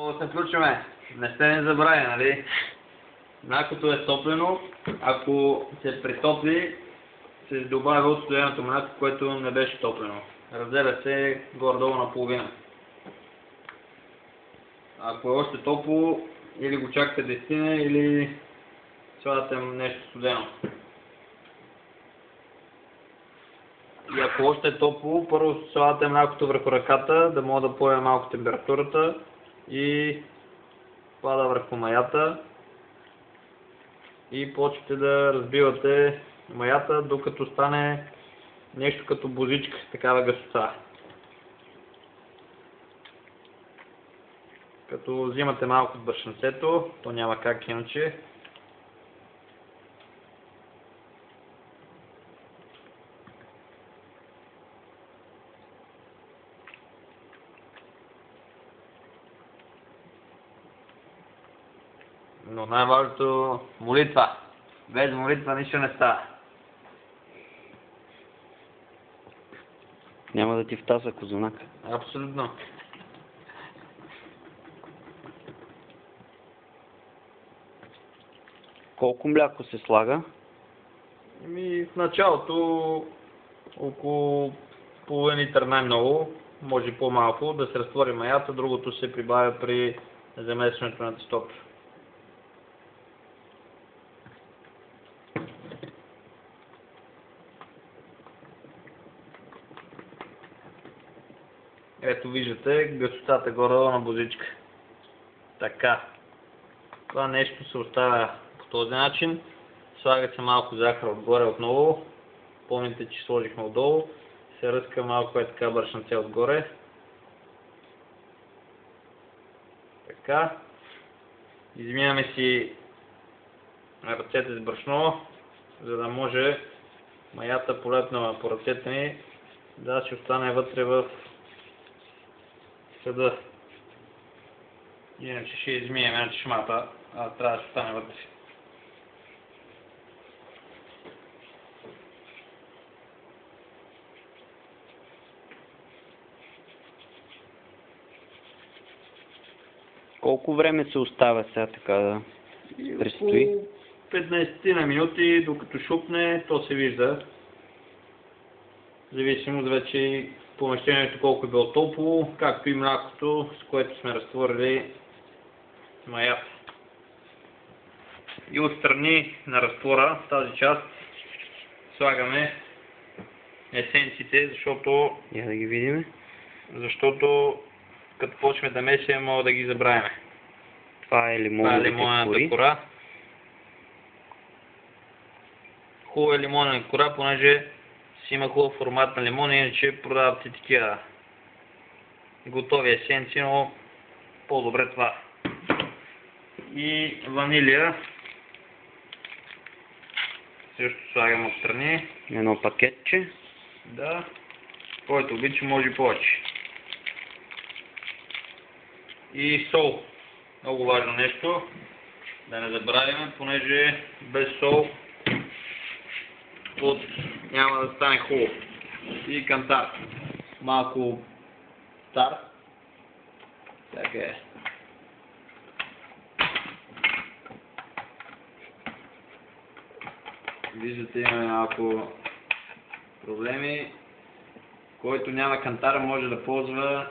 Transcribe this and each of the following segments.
Да се включваме. Не сте не забравя, нали? Млякото е топлено. Ако се притопли, се добавя от студеното мляко, което не беше топлено. Разделя се горе-долу на половина. Ако е още топло, или го чакате да изстине, или слагате нещо студено. И ако още е топло, първо слагате млякото върху ръката, да може да поеме малко температурата и пада върху маята и почвате да разбивате маята, докато стане нещо като бузичка, такава гъстота. Като взимате малко от брашенцето, то няма как иначе. Но най-важното – молитва. Без молитва нищо не става. Няма да ти втаса козунак. Абсолютно. Колко мляко се слага? В началото около половин литър най-много, може по-малко, да се разтвори маята, другото се прибавя при замесването на тестото. Ето виждате гъстотата горе на бузичка. Така. Това нещо се оставя по този начин. Слага се малко захар отгоре отново. Помните, че сложихме отдолу. Се ръска малко така брашенце отгоре. Така. Измиваме си ръцете с брашно, за да може маята, полепнала по ръцете ни, да си остане вътре в съда. Иначе ще измием една чешмата, а трябва да остане вътре. Колко време се оставя сега така да престои? Около 15 на минути, докато шупне, то се вижда. Зависимо вече и помещението колко е било топло, както и млякото, с което сме разтворили маята. И отстрани на разтвора, тази част, слагаме есенциите, защото Я да ги видим. Като почнем да месим, мога да ги забравяме. Това е лимонната кора. Хубава е лимонна кора, понеже си има хубав формат на лимон, иначе продават и такива готови есенции, но по-добре това. И ванилия. Също слагам отстрани. Едно пакетче. Да. Който обича, може и повече. И сол. Много важно нещо. Да не забравяме, понеже без сол няма да стане хубаво. И кантар. Малко стар. Така е. Виждате, имаме малко проблеми. Който няма кантар, може да ползва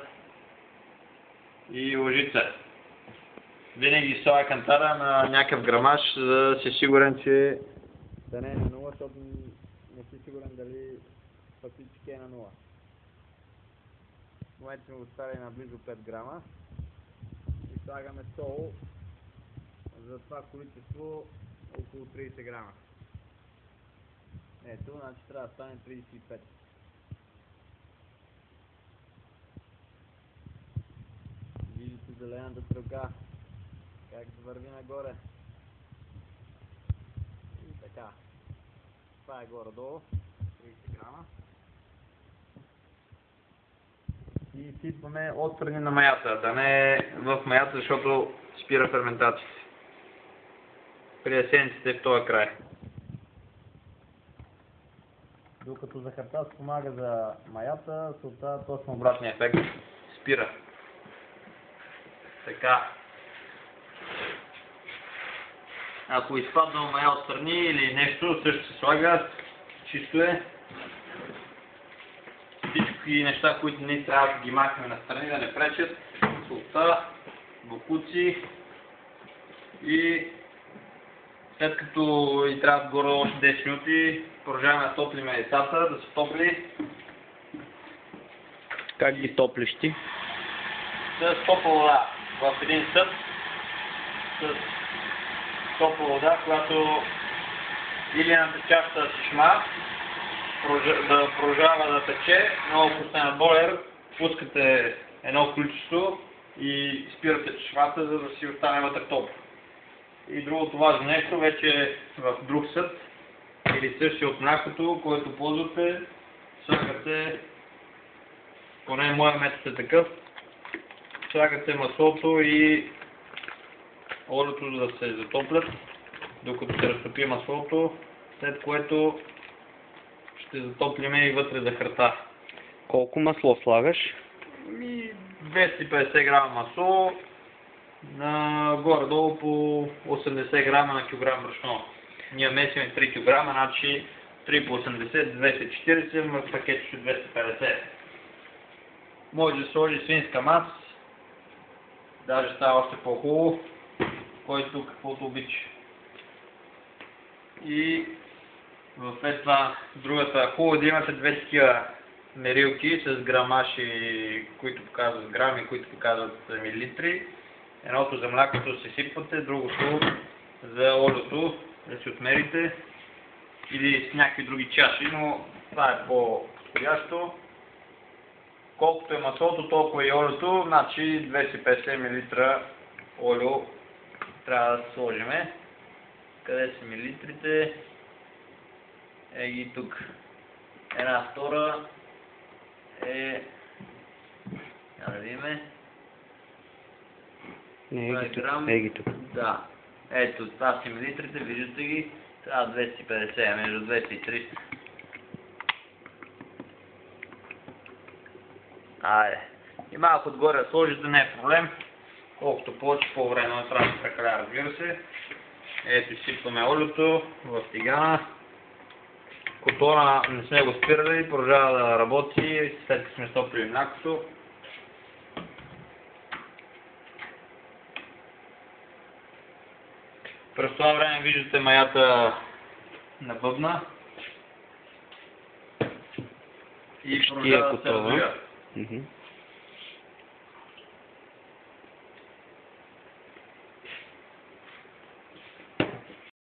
и лъжица. Винаги слага кантара на някакъв грамаж, за да си сигурен, че да не е на 0, защото не си сигурен дали фактически е на 0. В момента сме го ставили на близо 5 грама и слагаме сол за това количество около 30 грама. Ето, значи трябва да стане 35. Виждате зелената стрелка, как върви нагоре. И така. Това е горе-долу, 30 грама. И сипваме отстрани на маята, да не е в маята, защото спира ферментацията. При есенците в този край. Докато захарта спомага за маята, солта точно обратния ефект. Спира. Така. Ако изпадна мая отстрани или нещо, също се слага. Чисто е. Всички неща, които не трябва да ги махнем настрани, да не пречат. Солта, бокуци и след като и трябва горе още 10 минути, продължаваме да топлим яйцата, да се топли. Как ги топлиш ти? С топла вода в един съд. С топла вода, която или едната част се шма, да продължава да тече, но ако сте на бойлер, пускате едно количество и спирате чешмата, за да си остане вътре топло. И другото важно нещо, вече в друг съд или същия от млякото, който ползвате, слагате, поне моя метод е такъв, слагате маслото и олиото, за да се затоплят, докато се разтопи маслото, след което ще затоплим и вътре захарта. Колко масло слагаш? 250 грама масло, на горе-долу по 80 грама на килограм брашно. Ние месим 3 кг, значи 3 по 80, 240, в пакетчето 250. Може да сложи свинска маса, даже става още по-хубаво, който каквото обича. И след това другата, хубаво да имате две такива мерилки с грамаши, които показват грами, които показват милилитри. Едното за млякото се сипвате, другото за олиото да си отмерите или с някакви други чаши, но това е по-подходящо. Колкото е маслото, толкова и олиото, значи 250 мл олио трябва да сложиме. Къде са милилитрите? Ги тук. Една втора е... да видиме. Ги тук. Да. Ето, това са милилитрите, виждате ги. Това 250, между 200 и 300. Айде. И малко отгоре да сложите, не е проблем. Колкото повече, по-време не трябва да се прекаля, разбира се. Ето, изсипваме олиото в тигана. Котона не сме го спирали, продължава да работи, след като сме стоплили млякото. През това време виждате маята на бъбна и продължава да се развива.